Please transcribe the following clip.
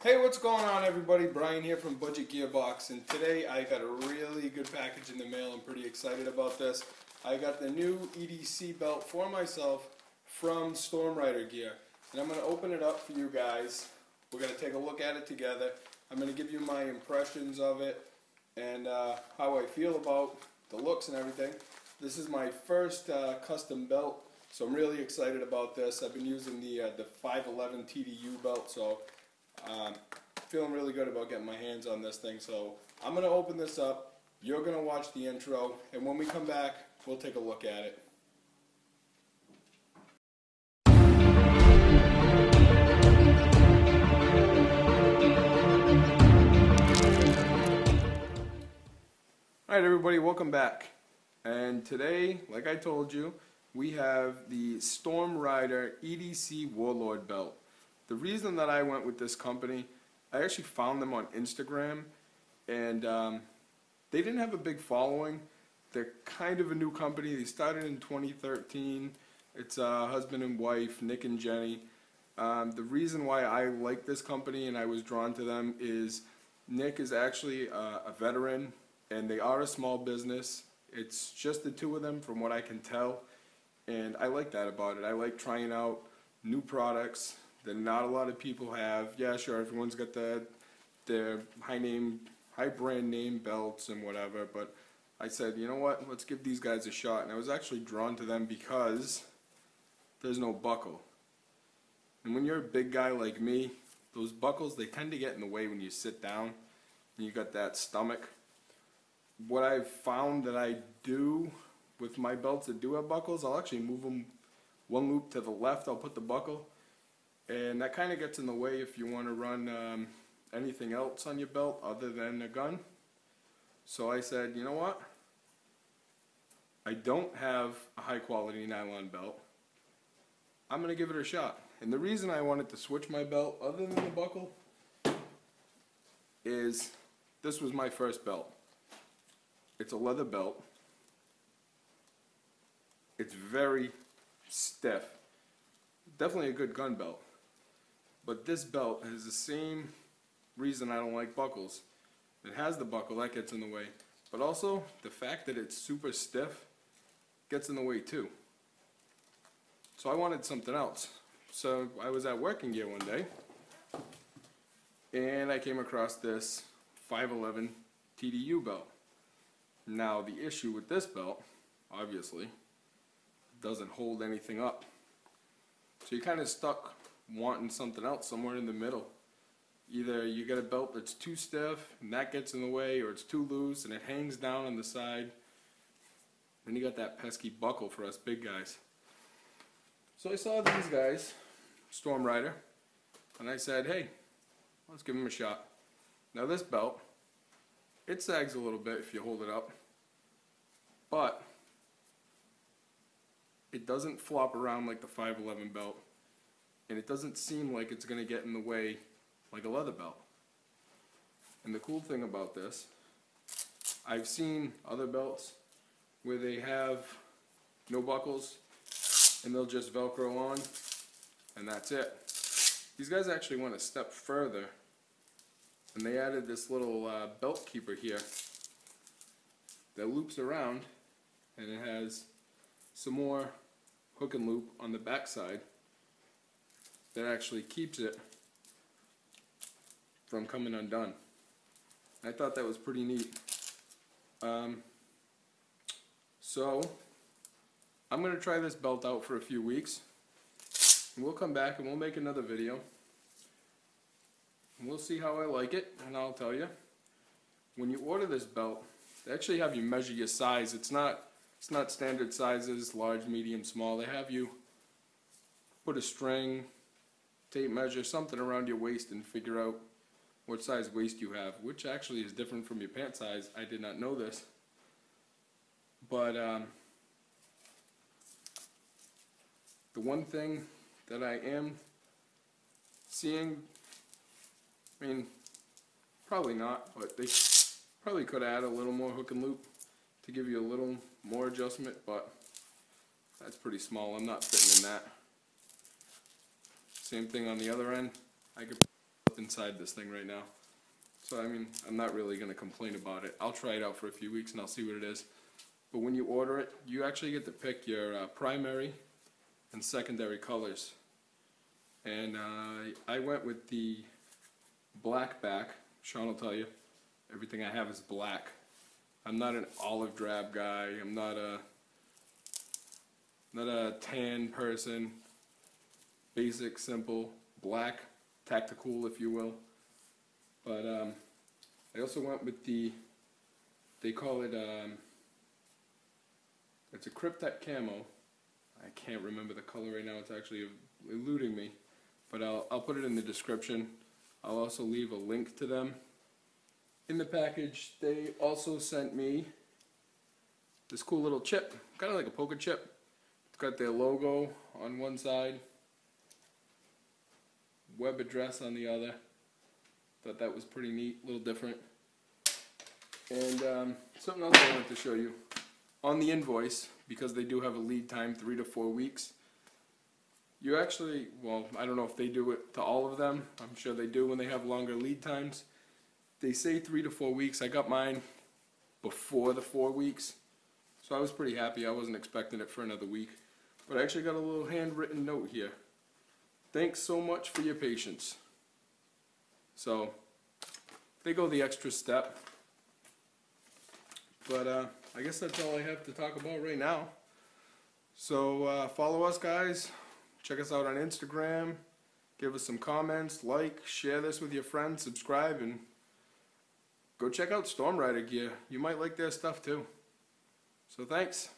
Hey, what's going on everybody? Brian here from Budget Gearbox, and today I got a really good package in the mail. I'm pretty excited about this. I got the new EDC belt for myself from StormRider Gear, and I'm going to open it up for you guys. We're going to take a look at it together. I'm going to give you my impressions of it and how I feel about the looks and everything. This is my first custom belt, so I'm really excited about this. I've been using the 511 TDU belt, so feeling really good about getting my hands on this thing. So I'm going to open this up, you're going to watch the intro, and when we come back, we'll take a look at it. Alright everybody, welcome back. And today, like I told you, we have the StormRider EDC Warlord belt. The reason that I went with this company, I actually found them on Instagram, and they didn't have a big following. They're kind of a new company. They started in 2013. It's husband and wife, Nick and Jenny. The reason why I like this company and I was drawn to them is Nick is actually a veteran, and they are a small business. It's just the two of them from what I can tell, and I like that about it. I like trying out new products that not a lot of people have. Yeah, sure, everyone's got their high brand name belts and whatever, but I said, you know what, let's give these guys a shot. And I was actually drawn to them because there's no buckle. And when you're a big guy like me, those buckles, they tend to get in the way when you sit down and you got that stomach. What I've found that I do with my belts that do have buckles, I'll actually move them one loop to the left, I'll put the buckle, and that kind of gets in the way if you want to run anything else on your belt other than a gun. So I said, you know what? I don't have a high quality nylon belt. I'm going to give it a shot. And the reason I wanted to switch my belt other than the buckle is this was my first belt. It's a leather belt. It's very stiff. Definitely a good gun belt. But this belt has the same reason I don't like buckles. It has the buckle, that gets in the way. But also, the fact that it's super stiff gets in the way too. So I wanted something else. So I was at Working Gear one day, and I came across this 511 TDU belt. Now the issue with this belt, obviously, doesn't hold anything up. So you're kind of stuck wanting something else somewhere in the middle. Either you get a belt that's too stiff and that gets in the way, or it's too loose and it hangs down on the side. Then you got that pesky buckle for us big guys. So I saw these guys, StormRider, and I said, hey, let's give them a shot. Now this belt, it sags a little bit if you hold it up, but it doesn't flop around like the 511 belt, and it doesn't seem like it's going to get in the way like a leather belt. And the cool thing about this, I've seen other belts where they have no buckles and they'll just Velcro on and that's it. These guys actually went a step further, and they added this little belt keeper here that loops around, and it has some more hook and loop on the back side that actually keeps it from coming undone. I thought that was pretty neat. So I'm going to try this belt out for a few weeks, and we'll come back and we'll make another video and we'll see how I like it. And I'll tell you, when you order this belt, they actually have you measure your size. It's not standard sizes, large, medium, small. They have you put a string, tape measure, something around your waist and figure out what size waist you have, which actually is different from your pant size. I did not know this. But the one thing that I am seeing, I mean, probably not, but they probably could add a little more hook and loop to give you a little more adjustment, but that's pretty small. I'm not fitting in that. Same thing on the other end. I could put inside this thing right now. So I mean, I'm not really going to complain about it. I'll try it out for a few weeks and I'll see what it is. But when you order it, you actually get to pick your primary and secondary colors. And I went with the black back. Sean will tell you, everything I have is black. I'm not an olive drab guy. I'm not a tan person. Basic, simple, black, tactical, if you will. But I also went with the, they call it, it's a Kryptek camo. I can't remember the color right now. It's actually eluding me. But I'll put it in the description. I'll also leave a link to them. In the package, they also sent me this cool little chip, kind of like a poker chip. It's got their logo on one side, web address on the other. Thought that was pretty neat, a little different. And something else I wanted to show you. On the invoice, because they do have a lead time, 3 to 4 weeks, you actually, well, I don't know if they do it to all of them. I'm sure they do when they have longer lead times. They say 3 to 4 weeks. I got mine before the 4 weeks, so I was pretty happy. I wasn't expecting it for another week. But I actually got a little handwritten note here. Thanks so much for your patience. So they go the extra step. But I guess that's all I have to talk about right now. So follow us, guys. Check us out on Instagram. Give us some comments, like, share this with your friends, subscribe, and go check out StormRider gear. You might like their stuff too. So thanks.